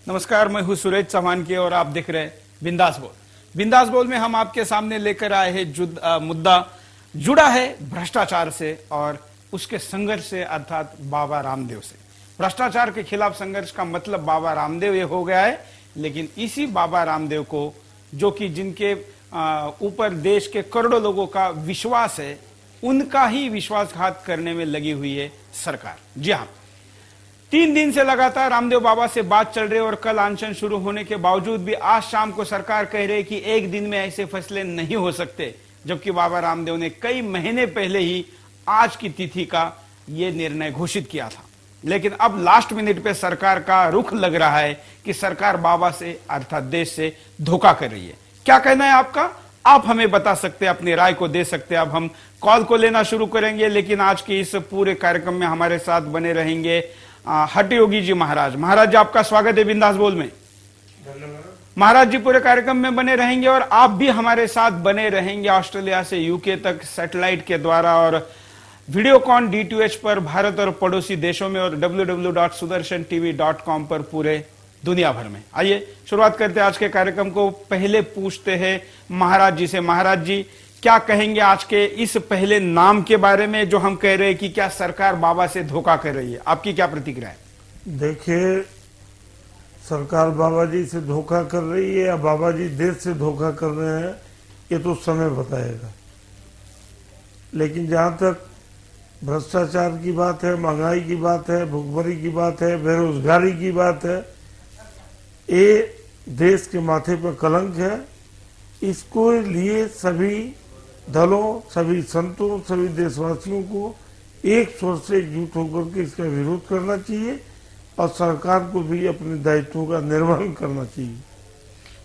नमस्कार, मैं हूं सुरेश चौहान की और आप देख रहे हैं बिंदास बोल। बिंदास बोल में हम आपके सामने लेकर आए हैं मुद्दा जुड़ा है भ्रष्टाचार से और उसके संघर्ष से, अर्थात बाबा रामदेव से। भ्रष्टाचार के खिलाफ संघर्ष का मतलब बाबा रामदेव ये हो गया है, लेकिन इसी बाबा रामदेव को, जो कि जिनके ऊपर देश के करोड़ों लोगों का विश्वास है, उनका ही विश्वासघात करने में लगी हुई है सरकार। जी हाँ, 3 दिन से लगातार रामदेव बाबा से बात चल रही है और कल अनशन शुरू होने के बावजूद भी आज शाम को सरकार कह रही है कि एक दिन में ऐसे फैसले नहीं हो सकते, जबकि बाबा रामदेव ने कई महीने पहले ही आज की तिथि का यह निर्णय घोषित किया था। लेकिन अब लास्ट मिनट पे सरकार का रुख लग रहा है कि सरकार बाबा से अर्थात देश से धोखा कर रही है। क्या कहना है आपका? आप हमें बता सकते हैं, अपनी राय को दे सकते हैं। अब हम कॉल को लेना शुरू करेंगे, लेकिन आज के इस पूरे कार्यक्रम में हमारे साथ बने रहेंगे हठयोगी जी महाराज। महाराज जी, आपका स्वागत है बिंदास बोल में। महाराज जी पूरे कार्यक्रम में बने रहेंगे और आप भी हमारे साथ बने रहेंगे ऑस्ट्रेलिया से यूके तक सैटेलाइट के द्वारा और वीडियोकॉन DTH पर भारत और पड़ोसी देशों में और www.sudarshan.tv.com पर पूरे दुनिया भर में। आइए शुरुआत करते हैं आज के कार्यक्रम को। पहले पूछते हैं महाराज जी से। महाराज जी, क्या कहेंगे आज के इस पहले नाम के बारे में जो हम कह रहे हैं कि क्या सरकार बाबा से धोखा कर रही है? आपकी क्या प्रतिक्रिया है? देखिए, सरकार बाबा जी से धोखा कर रही है या बाबा जी देश से धोखा कर रहे हैं, ये तो समय बताएगा। लेकिन जहां तक भ्रष्टाचार की बात है, महंगाई की बात है, भुखमरी की बात है, बेरोजगारी की बात है, ये देश के माथे पर कलंक है। इसको लिए सभी दलों, सभी संतों, सभी देशवासियों को एक स्वर से एकजुट होकर के इसका विरोध करना चाहिए और सरकार को भी अपने दायित्वों का निर्वहन करना चाहिए।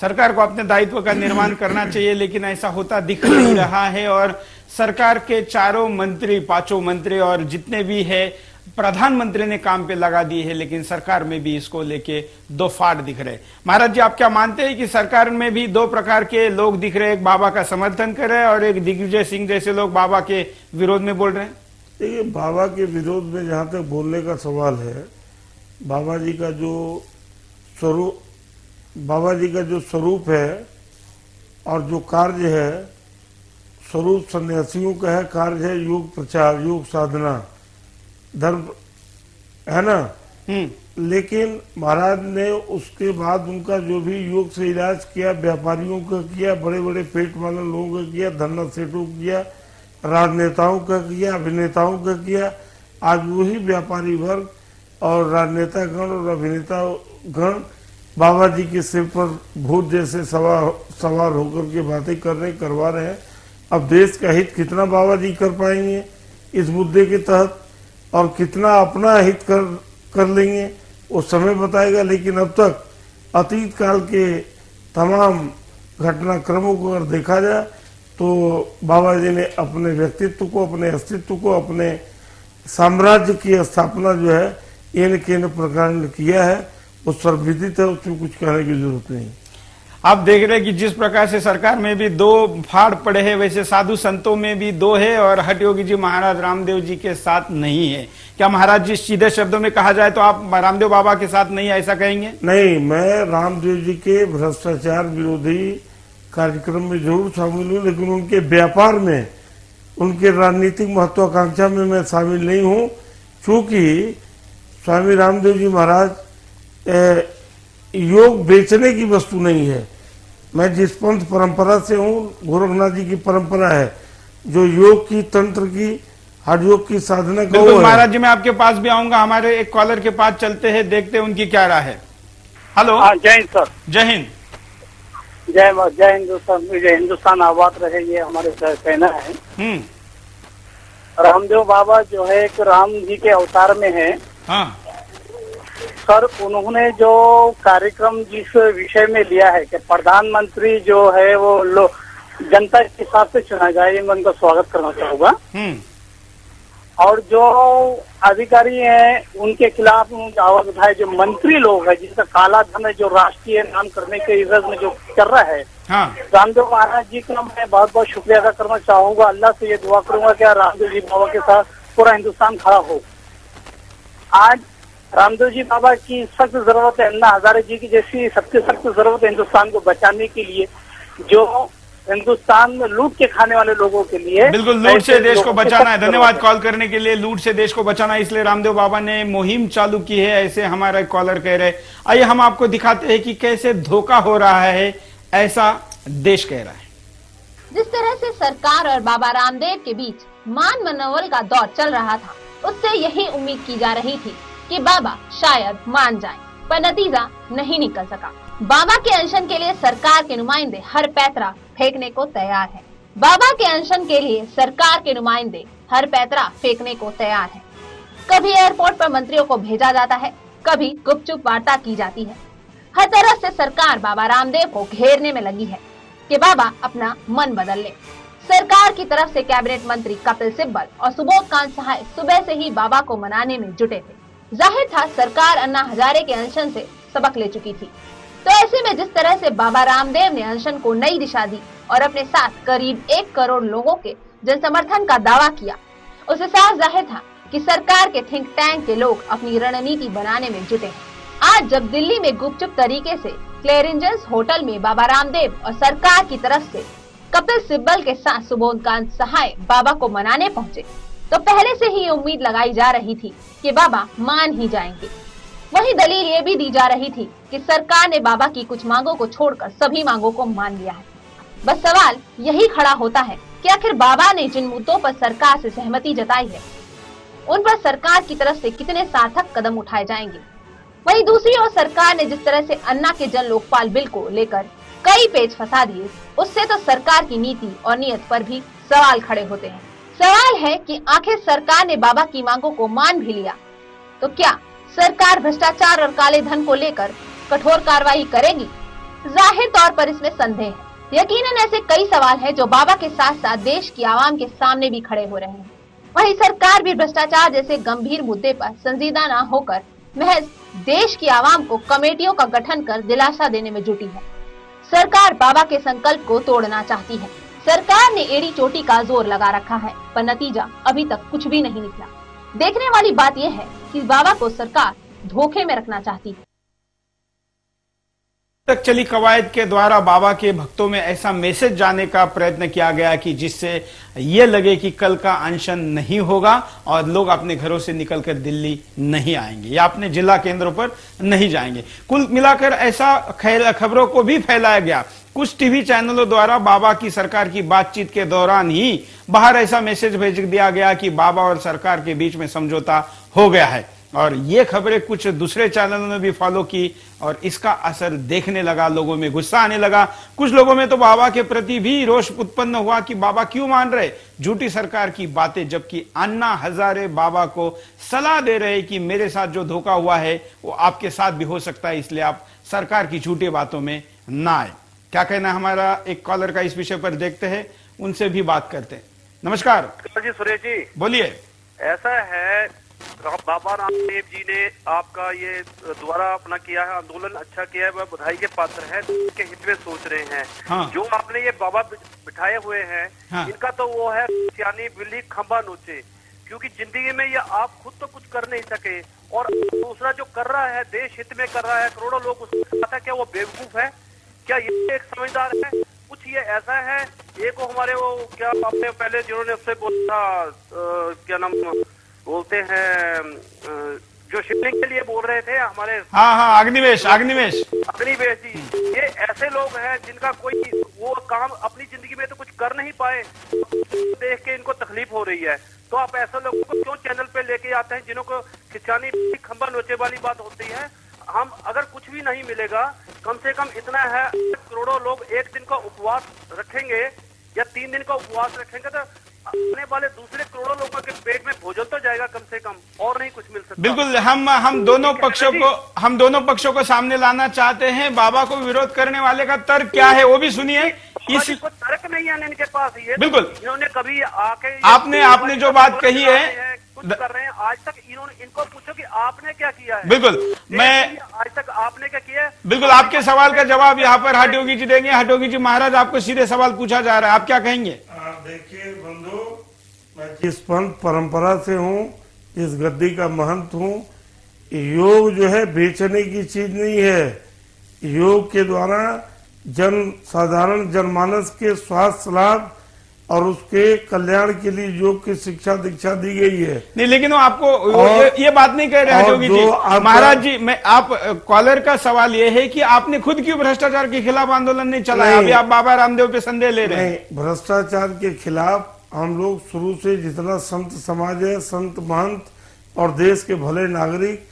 सरकार को अपने दायित्व का निर्माण करना चाहिए, लेकिन ऐसा होता दिख नहीं रहा है। और सरकार के चारों मंत्री, 5 मंत्री और जितने भी है, प्रधानमंत्री ने काम पे लगा दिए है, लेकिन सरकार में भी इसको लेके 2 फाड़ दिख रहे। महाराज जी, आप क्या मानते हैं कि सरकार में भी 2 प्रकार के लोग दिख रहे हैं? एक बाबा का समर्थन कर रहे हैं और एक दिग्विजय सिंह जैसे लोग बाबा के विरोध में बोल रहे हैं। देखिए, बाबा के विरोध में जहां तक बोलने का सवाल है, बाबा जी का जो स्वरूप है और जो कार्य है, स्वरूप सन्यासियों का है, कार्य है योग प्रचार, योग साधना, धर्म है ना। लेकिन महाराज ने उसके बाद उनका जो भी योग से इलाज किया, व्यापारियों का किया, बड़े बड़े पेट वाले लोगों का किया, धन्ना सेठों का किया, राजनेताओं का किया, अभिनेताओं का किया। आज वही व्यापारी वर्ग और राजनेता गण और अभिनेता गण बाबा जी के सिर पर भूत जैसे सवार होकर के बातें करवा रहे हैं। अब देश का हित कितना बाबा जी कर पाएंगे इस मुद्दे के तहत और कितना अपना हित कर लेंगे, वो समय बताएगा। लेकिन अब तक अतीत काल के तमाम घटनाक्रमों को अगर देखा जाए तो बाबा जी ने अपने व्यक्तित्व को, अपने अस्तित्व को, अपने साम्राज्य की स्थापना जो है इन प्रकार ने किया है, वो सर्वविदित है, उसमें कुछ कहने की जरूरत नहीं। आप देख रहे हैं कि जिस प्रकार से सरकार में भी 2 फाड़ पड़े हैं, वैसे साधु संतों में भी 2 है और हठयोगी जी महाराज रामदेव जी के साथ नहीं है। क्या महाराज जी, सीधे शब्दों में कहा जाए तो आप रामदेव बाबा के साथ नहीं, ऐसा कहेंगे? नहीं, मैं रामदेव जी के भ्रष्टाचार विरोधी कार्यक्रम में जरूर शामिल हूँ, लेकिन उनके व्यापार में, उनके राजनीतिक महत्वाकांक्षा में मैं शामिल नहीं हूँ। चूंकि स्वामी रामदेव जी महाराज योग बेचने की वस्तु नहीं है। मैं जिस पंथ परंपरा से हूँ, गोरखनाथ जी की परंपरा है, जो योग की, तंत्र की, हठयोग की साधना का। महाराज जी, मैं आपके पास भी आऊंगा। हमारे एक कॉलर के पास चलते हैं, देखते हैं उनकी क्या राय है। हेलो। जय हिंद सर। जय हिंद। जय हिंदुस्तान, जय हिंदुस्तान आबाद रहे, ये हमारे कहना है। रामदेव बाबा जो है एक राम जी के अवतार में है। हाँ सर, उन्होंने जो कार्यक्रम जिस विषय में लिया है कि प्रधानमंत्री जो है वो जनता के हिसाब से चुना जाए, मैं उनका स्वागत करना चाहूंगा। और जो अधिकारी हैं उनके खिलाफ आवाज उठाए, जो मंत्री लोग हैं जिसका काला धन है, जो राष्ट्रीय नाम करने के इवज में जो कर रहा है। रामदेव महाराज जी का मैं बहुत बहुत शुक्रिया अदा करना चाहूंगा। अल्लाह से ये दुआ करूंगा कि रामदेव जी बाबा के साथ पूरा हिंदुस्तान खड़ा हो। आज रामदेव जी बाबा की सख्त जरूरत है, अन्ना हजारे जी की जैसी सबसे सख्त जरूरत है हिंदुस्तान को बचाने के लिए, जो हिंदुस्तान में लूट के खाने वाले लोगों के लिए। बिल्कुल, लूट से देश को बचाना है। धन्यवाद कॉल करने के लिए। लूट से देश को बचाना है, इसलिए रामदेव बाबा ने मुहिम चालू की है, ऐसे हमारा कॉलर कह रहे। आइए हम आपको दिखाते हैं कि कैसे धोखा हो रहा है, ऐसा देश कह रहा है। जिस तरह से सरकार और बाबा रामदेव के बीच मान मनोबल का दौर चल रहा था, उससे यही उम्मीद की जा रही थी कि बाबा शायद मान जाएं, पर नतीजा नहीं निकल सका। बाबा के अनशन के लिए सरकार के नुमाइंदे हर पैतरा फेंकने को तैयार है। बाबा के अनशन के लिए सरकार के नुमाइंदे हर पैतरा फेंकने को तैयार है। कभी एयरपोर्ट पर मंत्रियों को भेजा जाता है, कभी गुपचुप वार्ता की जाती है। हर तरह से सरकार बाबा रामदेव को घेरने में लगी है कि बाबा अपना मन बदल ले। सरकार की तरफ से कैबिनेट मंत्री कपिल सिब्बल और सुबोध कांत सहाय सुबह से ही बाबा को मनाने में जुटे थे। जाहिर था सरकार अन्ना हजारे के अनशन से सबक ले चुकी थी। तो ऐसे में जिस तरह से बाबा रामदेव ने अनशन को नई दिशा दी और अपने साथ करीब 1 करोड़ लोगों के जनसमर्थन का दावा किया, उससे साफ जाहिर था कि सरकार के थिंक टैंक के लोग अपनी रणनीति बनाने में जुटे हैं। आज जब दिल्ली में गुपचुप तरीके से क्लेरिंजन्स होटल में बाबा रामदेव और सरकार की तरफ से कपिल सिब्बल के साथ सुबोध कांत सहाय बाबा को मनाने पहुंचे, तो पहले से ही उम्मीद लगाई जा रही थी कि बाबा मान ही जाएंगे। वही दलील ये भी दी जा रही थी कि सरकार ने बाबा की कुछ मांगों को छोड़कर सभी मांगों को मान लिया है। बस सवाल यही खड़ा होता है कि आखिर बाबा ने जिन मुद्दों पर सरकार से सहमति जताई है, उन पर सरकार की तरफ से कितने सार्थक कदम उठाए जाएंगे। वहीं दूसरी ओर सरकार ने जिस तरह से अन्ना के जन लोकपाल बिल को लेकर कई पेच फंसा दिए, उससे तो सरकार की नीति और नीयत पर भी सवाल खड़े होते हैं। सवाल है कि आखिर सरकार ने बाबा की मांगों को मान भी लिया, तो क्या सरकार भ्रष्टाचार और काले धन को लेकर कठोर कार्रवाई करेगी? जाहिर तौर पर इसमें संदेह है। यकीनन ऐसे कई सवाल हैं जो बाबा के साथ साथ देश की आवाम के सामने भी खड़े हो रहे हैं। वहीं सरकार भी भ्रष्टाचार जैसे गंभीर मुद्दे पर संजीदा न होकर महज देश की आवाम को कमेटियों का गठन कर दिलासा देने में जुटी है। सरकार बाबा के संकल्प को तोड़ना चाहती है। सरकार ने एड़ी चोटी का जोर लगा रखा है, पर नतीजा अभी तक कुछ भी नहीं निकला। देखने वाली बात यह है कि बाबा को सरकार धोखे में रखना चाहती है। तक चली कवायद के द्वारा बाबा के भक्तों में ऐसा मैसेज जाने का प्रयत्न किया गया कि जिससे ये लगे कि कल का अनशन नहीं होगा और लोग अपने घरों से निकलकर दिल्ली नहीं आएंगे या अपने जिला केंद्रों पर नहीं जाएंगे। कुल मिलाकर ऐसा खबरों को भी फैलाया गया। कुछ टीवी चैनलों द्वारा बाबा की सरकार की बातचीत के दौरान ही बाहर ऐसा मैसेज भेज दिया गया कि बाबा और सरकार के बीच में समझौता हो गया है, और ये खबरें कुछ दूसरे चैनलों ने भी फॉलो की और इसका असर देखने लगा। लोगों में गुस्सा आने लगा। कुछ लोगों में तो बाबा के प्रति भी रोष उत्पन्न हुआ कि बाबा क्यों मान रहे झूठी सरकार की बातें, जबकि अन्ना हजारे बाबा को सलाह दे रहे कि मेरे साथ जो धोखा हुआ है वो आपके साथ भी हो सकता है, इसलिए आप सरकार की झूठी बातों में ना आए। क्या कहना है हमारा एक कॉलर का इस विषय पर, देखते हैं, उनसे भी बात करते हैं। नमस्कार जी, सुरेश जी बोलिए। ऐसा है, बाबा रामदेव जी ने आपका ये द्वारा अपना किया है आंदोलन अच्छा किया है, वह बधाई के पात्र है, के हित में सोच रहे हैं। हाँ। जो आपने ये बाबा बिठाए हुए हैं, हाँ। इनका तो वो है यानी बिल्ली खंबा नोचे, क्योंकि जिंदगी में ये आप खुद तो कुछ कर नहीं सके और दूसरा जो कर रहा है देश हित में कर रहा है, करोड़ों लोग उसको है, क्या वो बेवकूफ है? क्या ये एक समझदार है? कुछ ये ऐसा है, एक वो हमारे वो क्या आपने पहले जिन्होंने उससे बोला था, क्या नाम बोलते हैं, जो शिवलिंग के लिए बोल रहे थे हमारे, हाँ अग्निवेश जी, ये ऐसे लोग हैं जिनका कोई वो काम अपनी जिंदगी में तो कुछ कर नहीं पाए, देख के इनको तकलीफ हो रही है। तो आप ऐसे लोगों को क्यों चैनल पे लेके आते हैं जिन्हों को खिंचानी खंबा नोचे वाली बात होती है? हम अगर कुछ भी नहीं मिलेगा, कम से कम इतना है, करोड़ों लोग एक दिन का उपवास रखेंगे या 3 दिन का उपवास रखेंगे तो आने वाले दूसरे करोड़ों लोगों के पेट में भोजन तो जाएगा कम से कम, और नहीं कुछ मिल सकता। बिल्कुल, हम दोनों पक्षों को सामने लाना चाहते हैं। बाबा को विरोध करने वाले का तर्क क्या है वो भी सुनिए। इसको तर्क नहीं है इनके पास, ये बिल्कुल इन्होंने कभी आके आपने जो बात कही है कुछ कर रहे हैं, आज तक इनको पूछो कि आपने क्या किया है। बिल्कुल, मैं आज तक आपने क्या किया है? बिल्कुल, आपके सवाल का जवाब यहाँ पर हटयोगी जी देंगे। हटयोगी जी महाराज, आपको सीधे सवाल पूछा जा रहा है, आप क्या कहेंगे? देखिए बंधु, मैं जिस पंथ परंपरा से हूँ, इस गद्दी का महंत हूँ, योग जो है बेचने की चीज नहीं है। योग के द्वारा साधारण जनमानस के स्वास्थ्य लाभ और उसके कल्याण के लिए योग की शिक्षा दीक्षा दी गई है। नहीं, लेकिन वो आपको ये बात नहीं कह रहे हैं जोगी जी। महाराज जी, मैं आप कॉलर का सवाल ये है कि आपने खुद क्यों भ्रष्टाचार के खिलाफ आंदोलन नहीं चलाया? अभी आप बाबा रामदेव पे संदेह ले रहे हैं। भ्रष्टाचार के खिलाफ हम लोग शुरू से जितना संत समाज है, संत महंत और देश के भले नागरिक,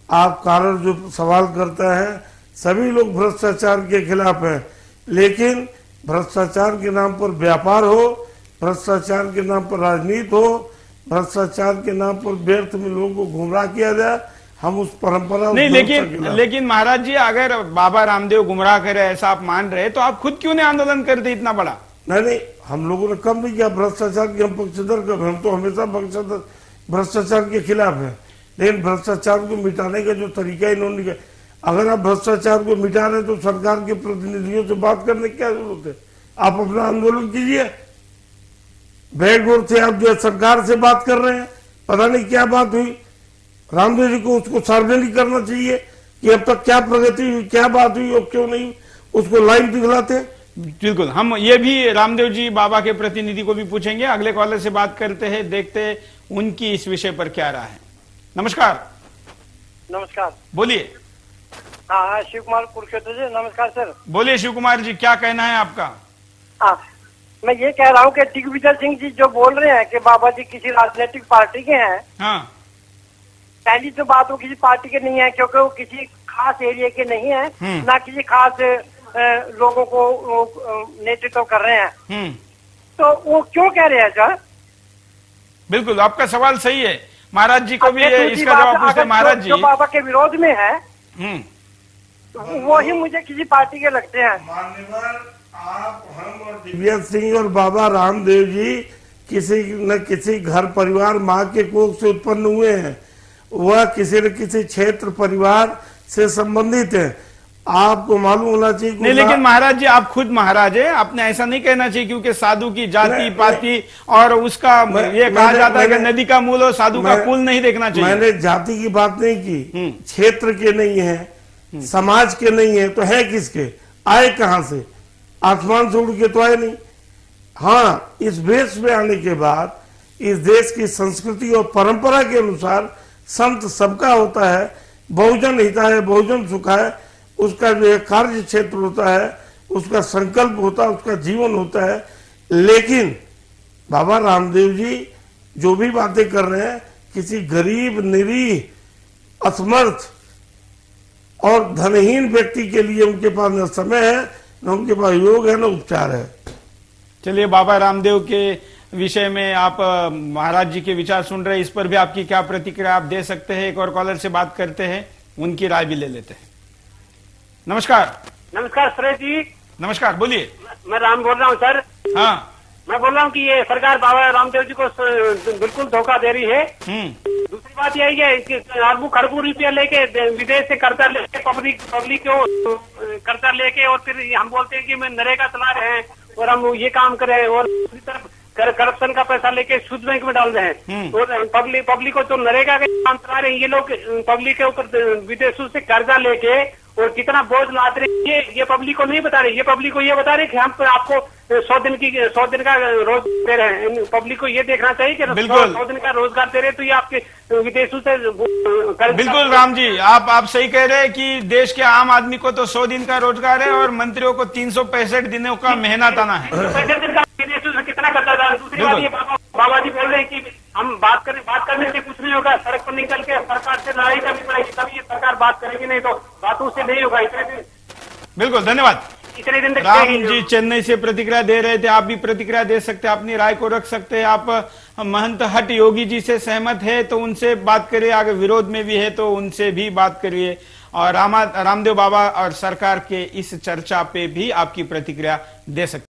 आप कारण जो सवाल करता है, सभी लोग भ्रष्टाचार के खिलाफ हैं। लेकिन भ्रष्टाचार के नाम पर व्यापार हो, भ्रष्टाचार के नाम पर राजनीति हो, भ्रष्टाचार के नाम पर व्यर्थ में लोगों को गुमराह किया जाए, हम उस परंपरा नहीं। लेकिन महाराज जी, अगर बाबा रामदेव गुमराह करे ऐसा आप मान रहे तो आप खुद क्यों नहीं आंदोलन करते इतना बड़ा? नहीं, हम लोगों ने कम नहीं किया भ्रष्टाचार के। हम पक्षधर कब? हम तो हमेशा भ्रष्टाचार के खिलाफ है। लेकिन भ्रष्टाचार को मिटाने का जो तरीका इन्होंने, अगर आप भ्रष्टाचार को मिटा रहे तो सरकार के प्रतिनिधियों से बात करने की क्या जरूरत है? आप अपना आंदोलन कीजिए। बैकडोर से आप जो सरकार से बात कर रहे हैं, पता नहीं क्या बात हुई। रामदेव जी को उसको सार्वजनिक करना चाहिए कि अब तक क्या प्रगति हुई, क्या बात हुई और क्यों नहीं, उसको लाइव दिखलाते। बिल्कुल, हम ये भी रामदेव जी बाबा के प्रतिनिधि को भी पूछेंगे। अगले कॉलर से बात करते हैं, देखते हैं उनकी इस विषय पर क्या राय है। नमस्कार। नमस्कार, बोलिए। हाँ, शिव कुमार कुरुक्षेत्र जी। नमस्कार सर। बोलिए शिव कुमार जी, क्या कहना है आपका? हाँ, मैं ये कह रहा हूँ कि दिग्विजय सिंह जी जो बोल रहे हैं कि बाबा जी किसी राजनीतिक पार्टी के हैं। हाँ। पहली तो बात वो किसी पार्टी के नहीं है, क्योंकि वो किसी खास एरिया के नहीं है, ना किसी खास लोगों को नेतृत्व कर रहे हैं। तो वो क्यों कह रहे हैं सर? बिल्कुल, आपका सवाल सही है। महाराज जी को भी इसका जवाब पूछते। महाराज जी जो बाबा के विरोध में है, वो ही मुझे किसी पार्टी के लगते हैं। मान्यवर, आप, हम और दिग्विजय सिंह और बाबा रामदेव जी किसी न किसी घर परिवार माँ के कोख से उत्पन्न हुए हैं। वह किसी न किसी क्षेत्र परिवार से संबंधित है। आपको मालूम होना चाहिए। नहीं, लेकिन महाराज जी, आप खुद महाराज है, आपने ऐसा नहीं कहना चाहिए, क्योंकि साधु की जाति पाति और उसका ये कहा जाता है कि नदी का मूल और साधु का कुल नहीं देखना चाहिए। मैंने जाति की बात नहीं की। क्षेत्र के नहीं है, समाज के नहीं है, तो है किसके? आए कहां से? आसमान से उड़ के तो आए नहीं। हाँ, इस देश में आने के बाद इस देश की संस्कृति और परंपरा के अनुसार संत सबका होता है। बहुजन हिताय बहुजन सुखाय, उसका जो कार्य क्षेत्र होता है, उसका संकल्प होता है, उसका जीवन होता है। लेकिन बाबा रामदेव जी जो भी बातें कर रहे हैं, किसी गरीब, निरीह, असमर्थ और धनहीन व्यक्ति के लिए उनके पास न समय है, न उनके पास योग है, न उपचार है। चलिए, बाबा रामदेव के विषय में आप महाराज जी के विचार सुन रहे हैं, इस पर भी आपकी क्या प्रतिक्रिया आप दे सकते हैं? एक और कॉलर से बात करते हैं, उनकी राय भी ले लेते हैं। नमस्कार। नमस्कार सुरेश जी। नमस्कार, बोलिए। मैं राम बोल रहा हूँ सर। हाँ, मैं बोल रहा हूँ कि ये सरकार बाबा रामदेव जी को बिल्कुल धोखा दे रही है। दूसरी बात यही है कि अरबों खरबों रुपया लेके विदेश से कर्जा लेके पब्लिक को कर्जा लेके, और फिर हम बोलते हैं कि मैं नरेगा चला रहे हैं और हम ये काम करें, और दूसरी तरफ करप्शन का पैसा लेके सूद बैंक में डाल रहे हैं। और पब्लिक को तो नरेगा के काम चला रहे हैं ये लोग, पब्लिक के ऊपर विदेशों से कर्जा लेके और कितना बोझ लाद रहे, ये पब्लिक को नहीं बता रहे। ये पब्लिक को ये बता रहे कि हम आपको 100 दिन का रोज दे रहे हैं। पब्लिक को ये देखना चाहिए कि 100 दिन का रोजगार दे रहे हैं, तो ये आपके विदेशों से बिल्कुल। राम जी, आप सही कह रहे हैं कि देश के आम आदमी को तो 100 दिन का रोजगार है और मंत्रियों को 365 दिनों का मेहनत आना है। विदेशों से कितना करता था। दूसरी बात ये बाबा जी बोल रहे हैं कि हम बात करने से कुछ नहीं होगा, सड़क पर निकल के सरकार से लड़ाई करनी पड़ेगी, तभी ये सरकार बात करेगी, नहीं तो बातों से नहीं होगा। इतने दिन। बिल्कुल, धन्यवाद। इतने दिन तक राम जी चेन्नई से प्रतिक्रिया दे रहे थे, आप भी प्रतिक्रिया दे सकते हैं, अपनी राय को रख सकते हैं। आप महंत हट योगी जी से सहमत है तो उनसे बात करिए, आगे विरोध में भी है तो उनसे भी बात करिए, और रामदेव बाबा और सरकार के इस चर्चा पे भी आपकी प्रतिक्रिया दे सकते हैं।